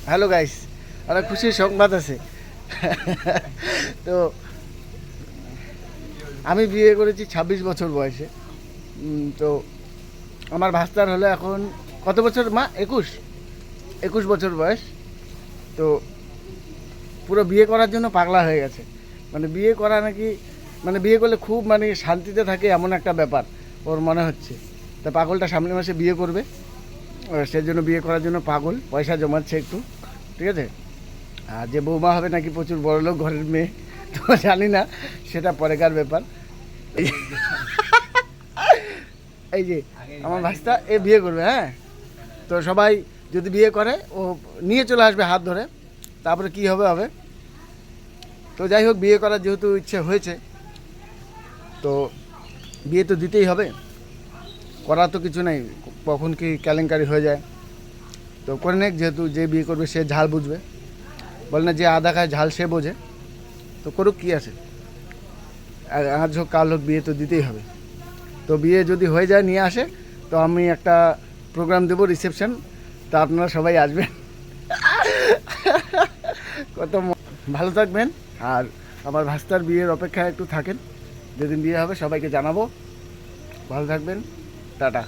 Hello guys, একটা খুশির সংবাদ আছে। তো আমি বিয়ে করেছি 26 বছর বয়সে। তো আমার ভাস্তার হলো এখন কত বছর মা? 21 বছর বয়স। তো পুরো বিয়ে করার জন্য পাগলা হয়ে গেছে। মানে বিয়ে করা নাকি, মানে বিয়ে করলে খুব মানে শান্তিতে থাকে এমন একটা ব্যাপার ওর মনে হচ্ছে। তা পাগলটা সামনের মাসে বিয়ে করবে, সেজন্য বিয়ে করার জন্য পাগল, পয়সা জমাচ্ছে একটু, ঠিক আছে। আর যে বৌমা হবে নাকি প্রচুর বড়লোক ঘরের মেয়ে, তো জানি না, সেটা পরেকার ব্যাপার। এই এই যে আমার ভাস্তা এ বিয়ে করবে, হ্যাঁ। তো সবাই যদি বিয়ে করে ও নিয়ে চলে আসবে হাত ধরে, তারপরে কি হবে হবে। তো যাই হোক, বিয়ে করার যেহেতু ইচ্ছে হয়েছে, তো বিয়ে তো দিতেই হবে, করার তো কিছু নেই, কখন কি কেলেঙ্কারি হয়ে যায়। তো করে নেক, যেহেতু যে বিয়ে করবে সে ঝাল বুঝবে, বলে না যে আদা খায় ঝাল সে বোঝে। তো করুক, কি আছে, আজ হোক কাল হোক বিয়ে তো দিতেই হবে। তো বিয়ে যদি হয়ে যায় নিয়ে আসে, তো আমি একটা প্রোগ্রাম দেবো, রিসেপশন। তা আপনারা সবাই আসবেন। ভালো থাকবেন। আর আমার ভাস্তার বিয়ের অপেক্ষায় একটু থাকেন, যেদিন বিয়ে হবে সবাইকে জানাবো। ভালো থাকবেন, টাটা।